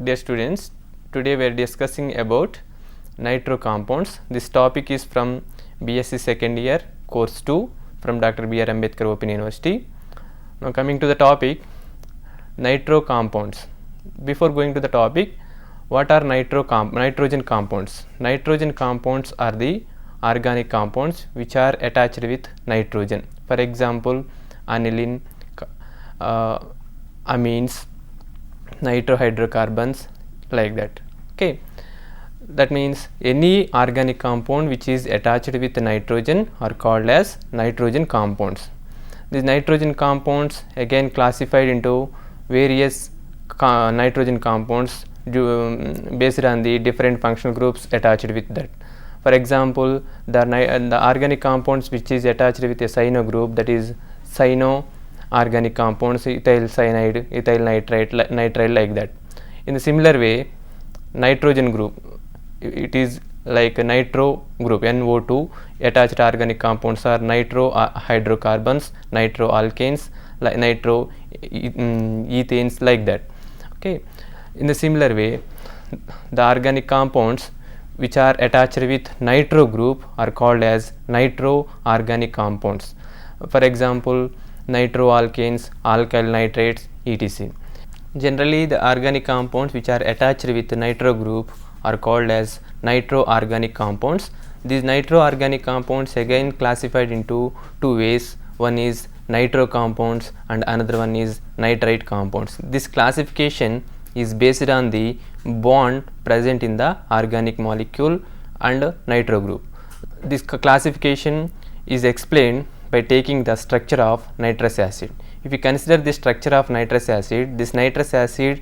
Dear students, today we are discussing about nitro compounds. This topic is from BSc second year course 2 from Dr. B.R. Ambedkar Open University. Now coming to the topic, nitro compounds. Before going to the topic, what are nitrogen compounds? Nitrogen compounds are the organic compounds which are attached with nitrogen. For example, aniline, amines, nitrohydrocarbons, like that. Okay, that means any organic compound which is attached with nitrogen are called as nitrogen compounds. These nitrogen compounds again classified into various nitrogen compounds based on the different functional groups attached with that. For example, the organic compounds which is attached with a cyano group, that is cyano organic compounds, ethyl cyanide, ethyl nitrate, nitrile, like that. In a similar way, nitrogen group, it is like a nitro group, NO2 attached organic compounds are nitro hydrocarbons, nitro alkanes, nitro ethanes, like that. Okay, in the similar way, the organic compounds which are attached with nitro group are called as nitro organic compounds. For example, nitro alkanes, alkyl nitrates, etc. Generally, the organic compounds which are attached with nitro group are called as nitro organic compounds. These nitro organic compounds again classified into two ways. One is nitro compounds and another one is nitrite compounds. This classification is based on the bond present in the organic molecule and nitro group. This classification is explained by taking the structure of nitrous acid. If you consider the structure of nitrous acid, this nitrous acid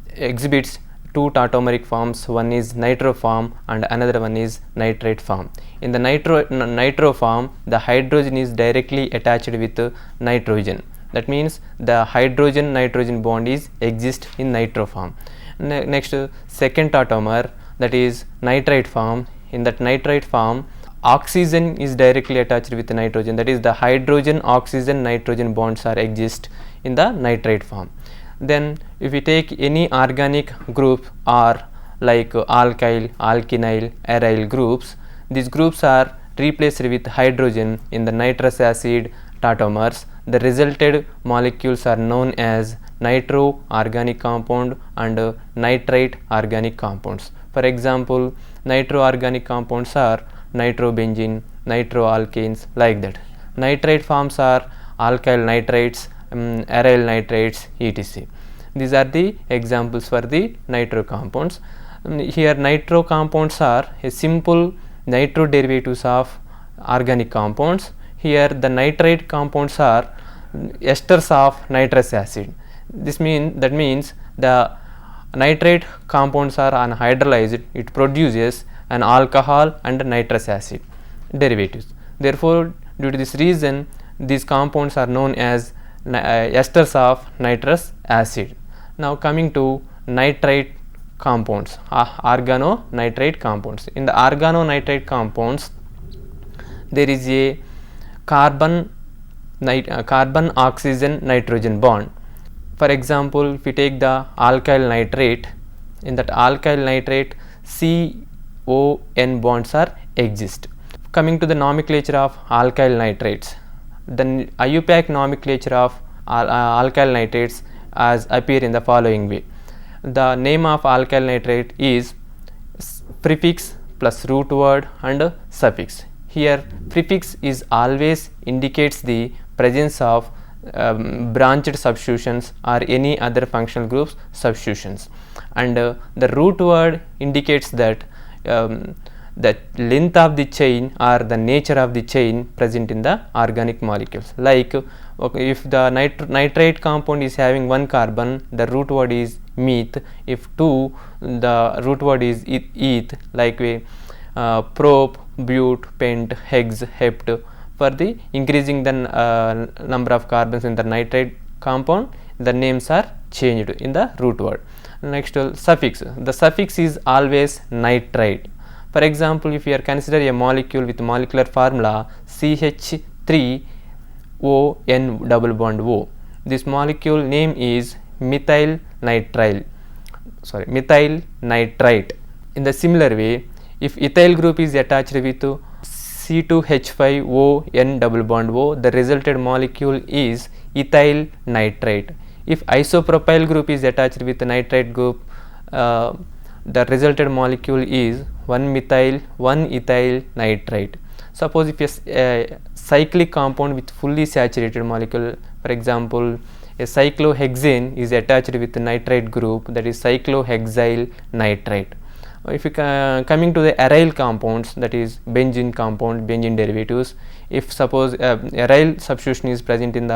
exhibits two tautomeric forms. One is nitro form and another one is nitrate form. In the nitro form, the hydrogen is directly attached with nitrogen. That means the hydrogen nitrogen bond is exist in nitro form. Next, second tautomer, that is nitrite form. In that nitrite form, oxygen is directly attached with nitrogen, that is the hydrogen oxygen nitrogen bonds are exist in the nitrate form. Then if we take any organic group are like alkyl, alkenyl, aryl groups, these groups are replaced with hydrogen in the nitrous acid tautomers. The resulted molecules are known as nitro organic compound and nitrate organic compounds. For example, nitro organic compounds are nitrobenzene, nitroalkanes, like that. Nitrate forms are alkyl nitrates, aryl nitrates, etc. These are the examples for the nitro compounds. Here nitro compounds are a simple nitro derivatives of organic compounds. Here the nitrate compounds are esters of nitrous acid. That means the nitrate compounds are anhydrolyzed, it produces an alcohol and nitrous acid derivatives. Therefore, due to this reason, these compounds are known as esters of nitrous acid. Now coming to nitrate compounds, organonitrate compounds. In the organonitrate compounds, there is a carbon oxygen nitrogen bond. For example, if we take the alkyl nitrate, in that alkyl nitrate CON bonds are exist. Coming to the nomenclature of alkyl nitrates, the IUPAC nomenclature of alkyl nitrates as appear in the following way. The name of alkyl nitrate is prefix plus root word and suffix. Here prefix is always indicates the presence of branched substitutions or any other functional groups substitutions, and the root word indicates that the length of the chain or the nature of the chain present in the organic molecules. Like if the nitrate compound is having one carbon, the root word is meth. If two, the root word is eth, like way prop, but, pent, hex, hept. For the increasing the number of carbons in the nitrate compound, the names are changed in the root word. Next, suffix. The suffix is always nitrite. For example, if you are consider a molecule with molecular formula CH3 ON double bond O, this molecule name is methyl nitrile. methyl nitrite. In the similar way, if ethyl group is attached with C2H5ON double bond O, the resulted molecule is ethyl nitrate. If isopropyl group is attached with nitrite group, the resulted molecule is 1-methyl-1-ethyl nitrite. Suppose if a cyclic compound with fully saturated molecule, for example a cyclohexane is attached with nitrite group, that is cyclohexyl nitrite. If you coming to the aryl compounds, that is benzene compound, benzene derivatives, if suppose aryl substitution is present on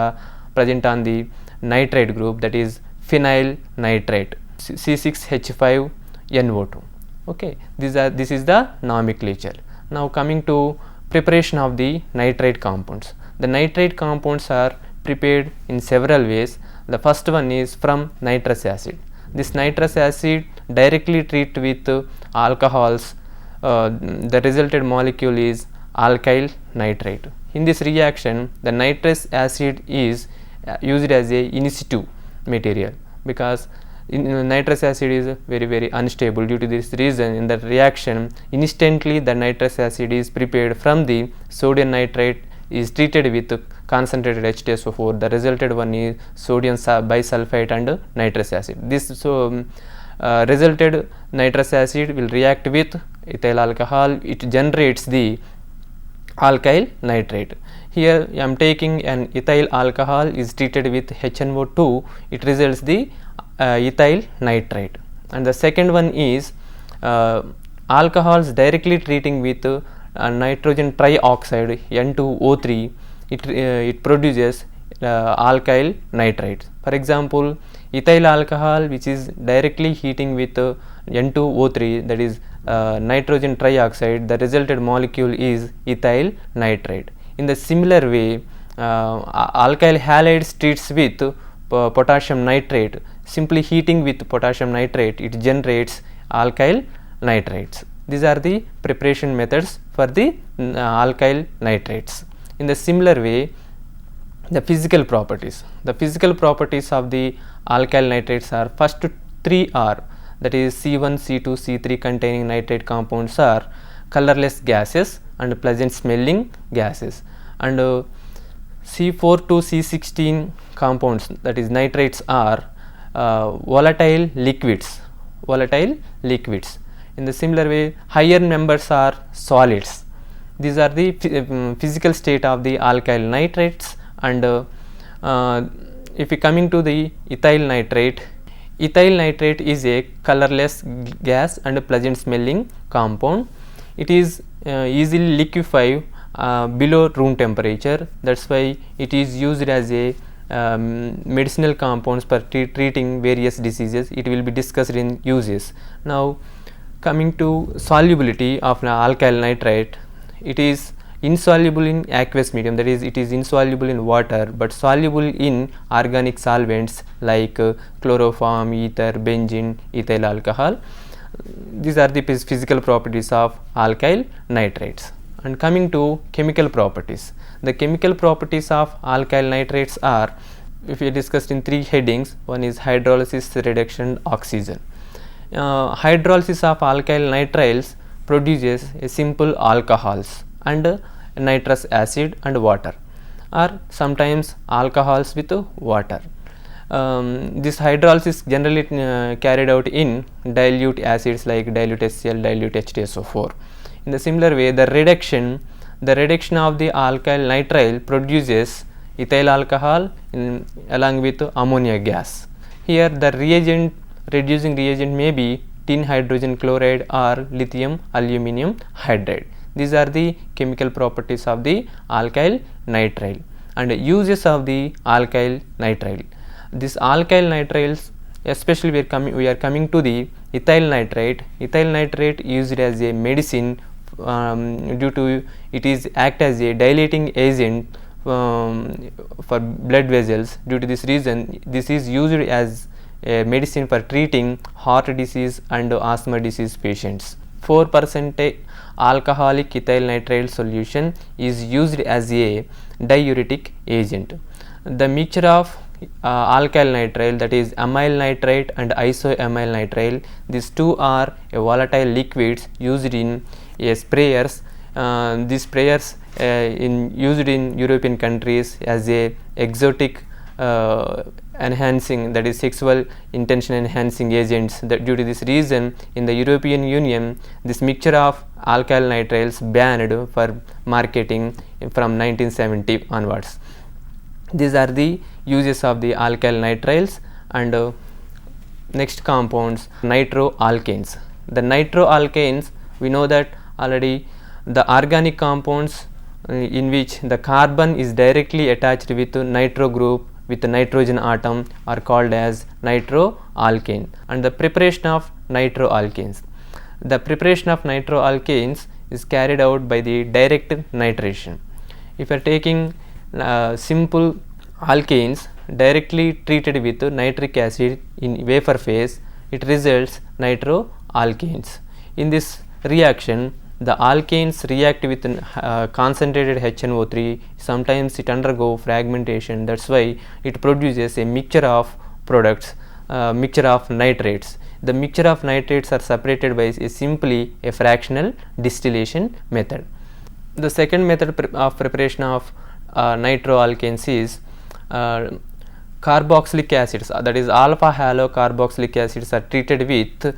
the nitrite group, that is phenyl nitrate, C6H5NO2. Okay, this is the nomenclature. Now coming to preparation of the nitrite compounds. The nitrite compounds are prepared in several ways. The first one is from nitrous acid. This nitrous acid directly treat with alcohols. The resulted molecule is alkyl nitrate. In this reaction, the nitrous acid is used as a in situ material, because nitrous acid is very unstable. Due to this reason, in the reaction instantly the nitrous acid is prepared from the sodium nitrate, is treated with concentrated H2SO4. The resulted one is sodium bisulfite and nitrous acid. This resulted nitrous acid will react with ethyl alcohol. It generates the alkyl nitrate. Here I am taking an ethyl alcohol is treated with HNO2. It results the ethyl nitrate. And the second one is alcohols directly treating with nitrogen trioxide N2O3. It produces alkyl nitrates. For example, ethyl alcohol which is directly heating with N2O3, that is nitrogen trioxide, the resulted molecule is ethyl nitrate. In the similar way, alkyl halides treats with potassium nitrate. Simply heating with potassium nitrate, it generates alkyl nitrates. These are the preparation methods for the alkyl nitrates. In the similar way, the physical properties. The physical properties of the alkyl nitrates are, first three are, that is C1, C2, C3 containing nitrate compounds are colorless gases and pleasant smelling gases, and C4 to C16 compounds, that is nitrates, are volatile liquids. In the similar way, higher numbers are solids. These are the physical state of the alkyl nitrates. And if we coming to the ethyl nitrate is a colorless gas and a pleasant smelling compound. It is easily liquefy below room temperature. That's why it is used as a medicinal compounds for treating various diseases. It will be discussed in uses. Now coming to solubility of alkyl nitrate, it is insoluble in aqueous medium, that is it is insoluble in water but soluble in organic solvents like chloroform, ether, benzene, ethyl alcohol. These are the physical properties of alkyl nitrates. And coming to chemical properties, the chemical properties of alkyl nitrates are, if we discussed in three headings. One is hydrolysis, reduction, oxygen. Hydrolysis of alkyl nitriles produces a simple alcohols and nitrous acid and water, or sometimes alcohols with water. This hydrolysis generally carried out in dilute acids like dilute HCl, dilute H2SO4. In the similar way, the reduction of the alkyl nitrile produces ethyl alcohol along with ammonia gas. Here the reducing reagent may be tin hydrogen chloride or lithium aluminum hydride. These are the chemical properties of the alkyl nitrile. And uses of the alkyl nitrile. This alkyl nitriles, especially we are coming to the ethyl nitrate. Ethyl nitrate used as a medicine due to it is act as a dilating agent for blood vessels. Due to this reason, this is used as a medicine for treating heart disease and asthma disease patients. 4% alcoholic ethyl nitrile solution is used as a diuretic agent. The mixture of alkyl nitrile, that is amyl nitrate and isoamyl nitrile. These two are volatile liquids used in sprayers. These sprayers used in European countries as a exotic enhancing, that is sexual intention enhancing agents. That due to this reason, in the European Union, this mixture of alkyl nitriles banned for marketing from 1970 onwards. These are the uses of the alkyl nitriles. And next compounds, nitro alkanes. The nitro alkanes, we know that already, the organic compounds in which the carbon is directly attached with nitro group with the nitrogen atom are called as nitro alkane. And the preparation of nitro alkanes. The preparation of nitro alkanes is carried out by the direct nitration. If you are taking simple alkanes directly treated with nitric acid in wafer phase, it results nitro alkanes. In this reaction, the alkanes react with concentrated HNO3. Sometimes it undergo fragmentation. That's why it produces a mixture of products, mixture of nitrates. The mixture of nitrates are separated by simply a fractional distillation method. The second method of preparation of nitro alkanes is carboxylic acids, that is alpha halo carboxylic acids are treated with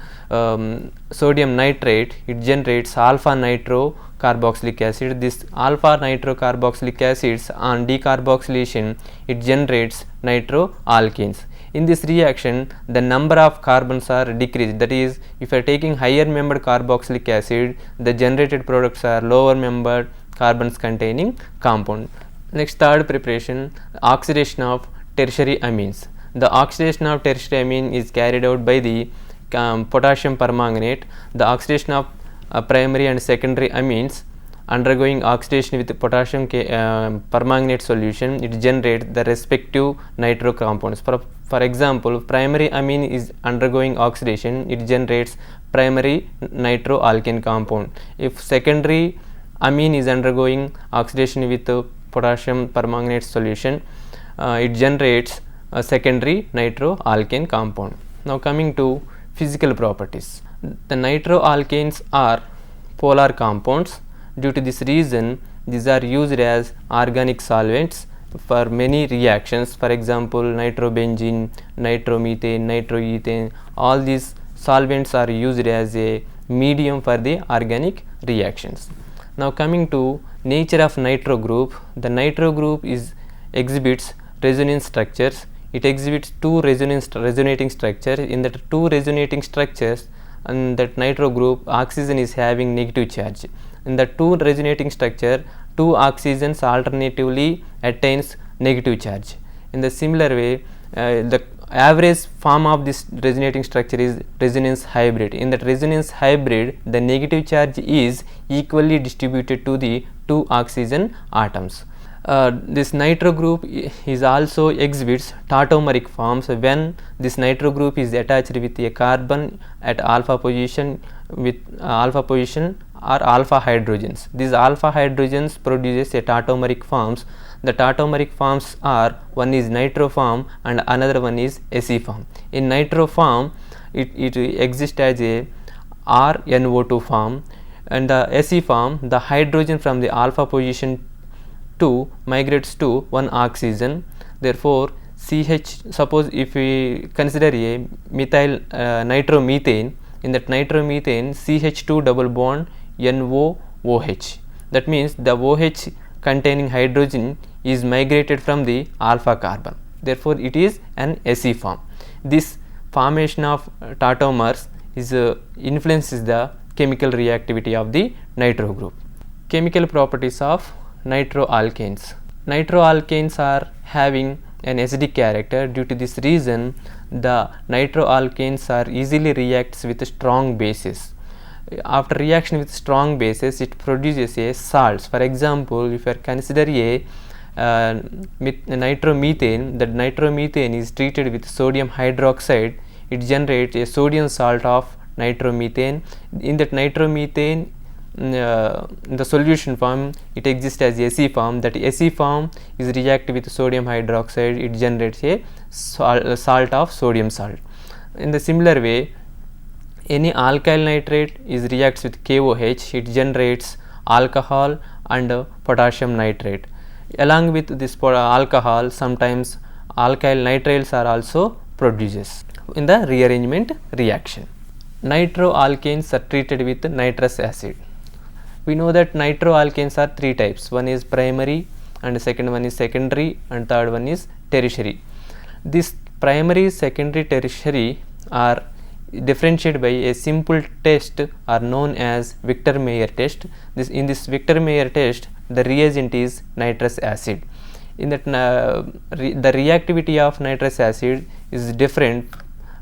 sodium nitrate. It generates alpha nitro carboxylic acid. This alpha nitro carboxylic acids, on decarboxylation, it generates nitro alkanes. In this reaction, the number of carbons are decreased. That is, if you are taking higher membered carboxylic acid, the generated products are lower membered carbons containing compound. Next, third preparation, oxidation of tertiary amines. The oxidation of tertiary amine is carried out by the potassium permanganate. The oxidation of primary and secondary amines undergoing oxidation with potassium permanganate solution, it generates the respective nitro compounds. For example, primary amine is undergoing oxidation, it generates primary nitro alkane compound. If secondary amine is undergoing oxidation with potassium permanganate solution, it generates a secondary nitro alkane compound. Now coming to physical properties. The nitro alkanes are polar compounds. Due to this reason, these are used as organic solvents for many reactions. For example, nitrobenzene, nitromethane, nitroethane, all these solvents are used as a medium for the organic reactions. Now coming to nature of nitro group. The nitro group exhibits resonance structures. It exhibits two resonating structures. In the two resonating structures, and that nitro group, oxygen is having negative charge. In the two resonating structure, two oxygens alternatively attains negative charge. In the similar way, the average form of this resonating structure is resonance hybrid. In that resonance hybrid, the negative charge is equally distributed to the two oxygen atoms. This nitro group is also exhibits tautomeric forms when this nitro group is attached with a carbon at alpha position with alpha position or alpha hydrogens. These alpha hydrogens produces a tautomeric forms. The tautomeric forms are, one is nitro form and another one is Se form. In nitro form, it exists as a RNO2 form, and the Se form, the hydrogen from the alpha position 2 migrates to one oxygen. Therefore, CH, suppose if we consider a methyl nitromethane, in that nitromethane CH2 double bond NOOH. That means the OH containing hydrogen is migrated from the alpha carbon. Therefore, it is an Se form. This formation of tautomers influences the chemical reactivity of the nitro group. Chemical properties of nitro alkanes. Nitro alkanes are having an acidic character. Due to this reason, the nitro alkanes are easily reacts with strong bases. After reaction with strong bases, it produces a salts. For example, if you consider a nitromethane, that nitromethane is treated with sodium hydroxide, it generates a sodium salt of nitromethane. In that nitromethane, the solution form, it exists as SE form. That SE form is react with sodium hydroxide, it generates a salt of sodium salt. In the similar way, any alkyl nitrate is reacts with KOH, it generates alcohol and potassium nitrate. Along with this alcohol, sometimes alkyl nitriles are also produced in the rearrangement reaction. Nitro alkanes are treated with nitrous acid. We know that nitro alkanes are three types. One is primary, and second one is secondary, and third one is tertiary. This primary, secondary, tertiary are differentiated by a simple test are known as Victor-Meyer test. In this Victor-Meyer test, the reagent is nitrous acid. In that the reactivity of nitrous acid is different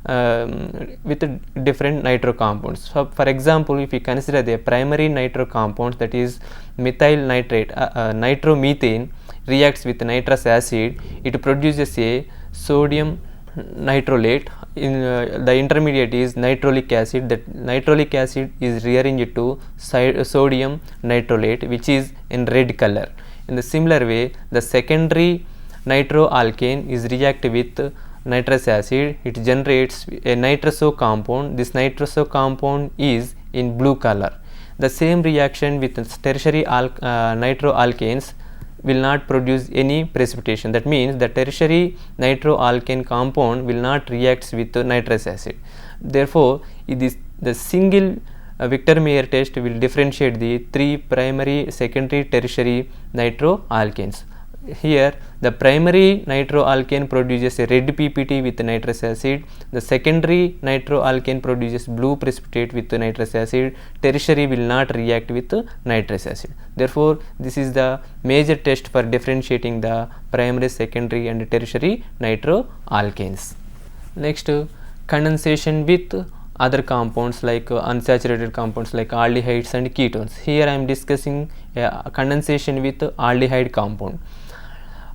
with different nitro compounds. So, for example, if we consider the primary nitro compounds, that is methyl nitrate, nitromethane reacts with nitrous acid, it produces a sodium nitrolate. In the intermediate is nitrolic acid. That nitrolic acid is rearranged to sodium nitrolate, which is in red color. In the similar way, the secondary nitro alkane is react with nitrous acid, it generates a nitroso compound. This nitroso compound is in blue color. The same reaction with tertiary nitro alkanes will not produce any precipitation. That means the tertiary nitro alkane compound will not react with nitrous acid. Therefore, it is the single Victor-Meyer test will differentiate the three primary, secondary, tertiary nitro alkanes. Here the primary nitro alkane produces a red PPT with nitrous acid, the secondary nitro alkane produces blue precipitate with nitrous acid, tertiary will not react with nitrous acid. Therefore, this is the major test for differentiating the primary, secondary and tertiary nitro alkanes. Next, condensation with other compounds like unsaturated compounds like aldehydes and ketones. Here I am discussing condensation with aldehyde compound.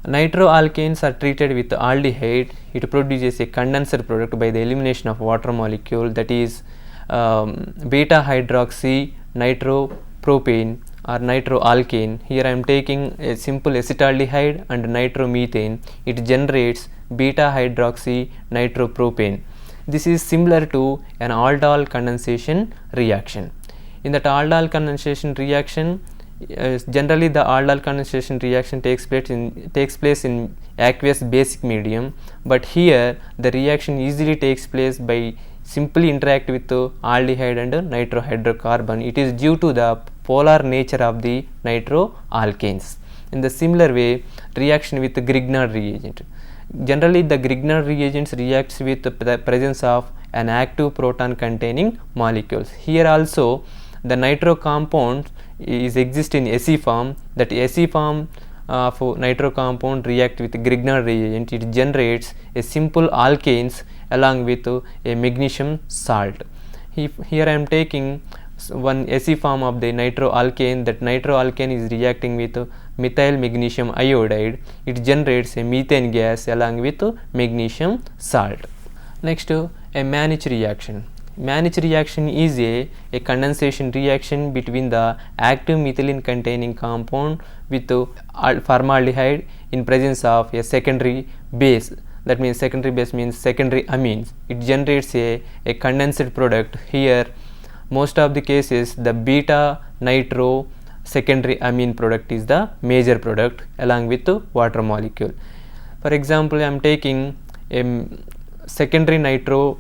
Nitro alkanes are treated with aldehyde, it produces a condenser product by the elimination of water molecule, that is beta hydroxy nitropropane or nitro alkane. Here I am taking a simple acetaldehyde and nitromethane, it generates beta hydroxy nitropropane. This is similar to an aldol condensation reaction. In that aldol condensation reaction, generally the aldol condensation reaction takes place in aqueous basic medium, but here the reaction easily takes place by simply interact with aldehyde and nitrohydrocarbon. It is due to the polar nature of the nitro alkanes. In the similar way, reaction with the Grignard reagent. Generally the Grignard reagents reacts with the presence of an active proton containing molecules. Here also the nitro compound is exist in SE form. That SE form of nitro compound react with Grignard reagent, it generates a simple alkanes along with a magnesium salt. Here I am taking one SE form of the nitro alkane. That nitro alkane is reacting with methyl magnesium iodide, it generates a methane gas along with magnesium salt. Next, a Mannich reaction. Mannich reaction is a condensation reaction between the active methylene containing compound with formaldehyde in presence of a secondary base. That means secondary base means secondary amines. It generates a condensed product. Here most of the cases the beta nitro secondary amine product is the major product along with the water molecule. For example, I am taking a secondary nitro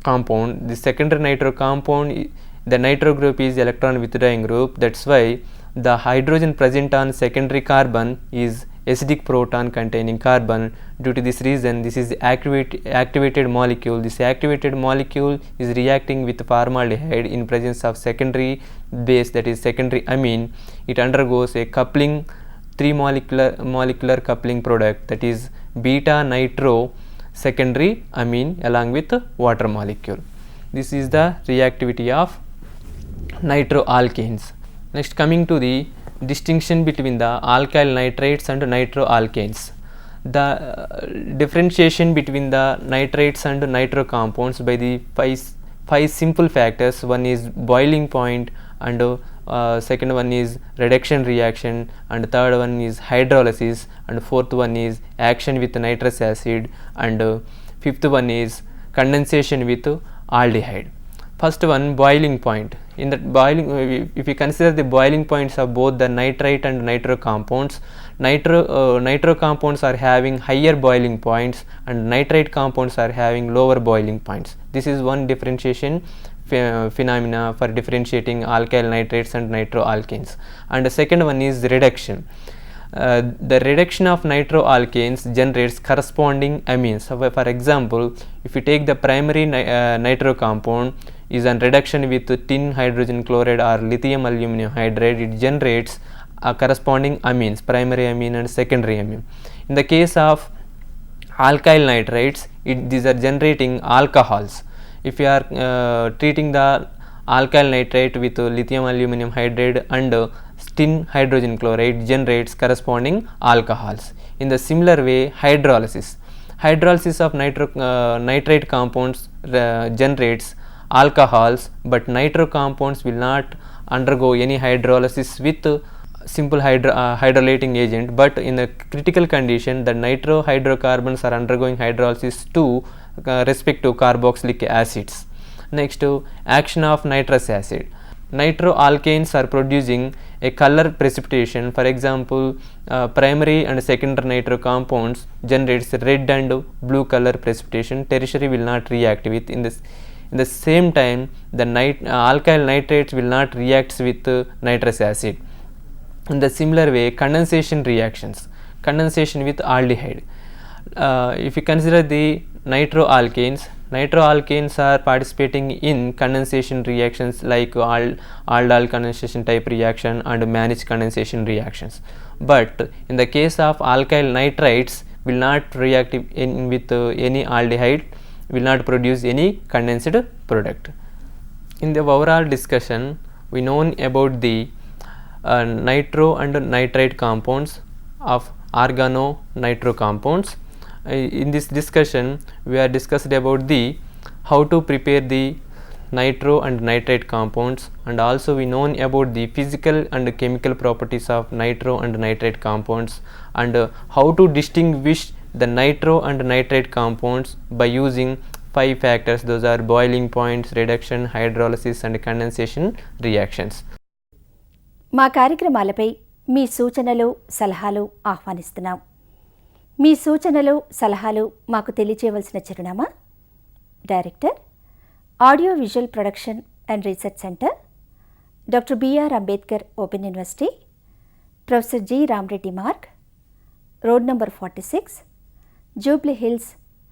compound. The secondary nitro compound, the nitro group is electron withdrawing group, that's why the hydrogen present on secondary carbon is acidic proton containing carbon. Due to this reason, this is activated molecule. This activated molecule is reacting with formaldehyde in presence of secondary base, that is secondary amine. It undergoes a coupling, three molecular coupling product, that is beta nitro secondary amine along with water molecule. This is the reactivity of nitro alkanes. Next, coming to the distinction between the alkyl nitrates and nitro alkanes. The differentiation between the nitrates and nitro compounds by the five simple factors. One is boiling point and second one is reduction reaction, and third one is hydrolysis, and fourth one is action with nitrous acid, and fifth one is condensation with aldehyde. First one, boiling point. In that boiling, if we consider the boiling points of both the nitrite and nitro compounds, nitro compounds are having higher boiling points and nitrite compounds are having lower boiling points. This is one differentiation phenomena for differentiating alkyl nitrates and nitro alkanes. And the second one is reduction. The reduction of nitro alkanes generates corresponding amines. So, for example, if you take the primary nitro compound is on reduction with tin hydrogen chloride or lithium aluminum hydride, it generates corresponding amines, primary amine and secondary amine. In the case of alkyl nitrates, these are generating alcohols. If you are treating the alkyl nitrate with lithium aluminum hydride and tin hydrogen chloride, generates corresponding alcohols. In the similar way, hydrolysis of nitrate compounds generates alcohols, but nitro compounds will not undergo any hydrolysis with simple hydrolyzing agent, but in a critical condition the nitro hydrocarbons are undergoing hydrolysis to respective carboxylic acids. Next, action of nitrous acid. Nitro alkanes are producing a color precipitation. For example, primary and secondary nitro compounds generates red and blue color precipitation. Tertiary will not react with. In the same time, the alkyl nitrates will not react with nitrous acid. In the similar way, condensation reactions, condensation with aldehyde. If you consider the nitro alkanes are participating in condensation reactions like aldol condensation type reaction and managed condensation reactions. But in the case of alkyl nitrates, will not react with any aldehyde, will not produce any condensed product. In the overall discussion, we know about the nitro and nitrite compounds of organo-nitro compounds. In this discussion, we are discussed about the how to prepare the nitro and nitrate compounds, and also we know about the physical and chemical properties of nitro and nitrate compounds, and how to distinguish the nitro and nitrate compounds by using 5 factors. Those are boiling points, reduction, hydrolysis and condensation reactions. మా కార్యక్రమాలపై మీ సూచనలు సలహాలు ఆహ్వానిస్తున్నాం. మీ సూచనలు సలహాలు మాకు తెలియజేయవలసిన చిరునామా: director, audio visual production and research centre, doctor BR Ambedkar open university, professor G Ramareddy Marg, road number 46, Jubilee Hills,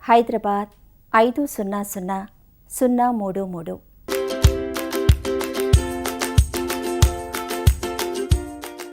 Hyderabad 500033.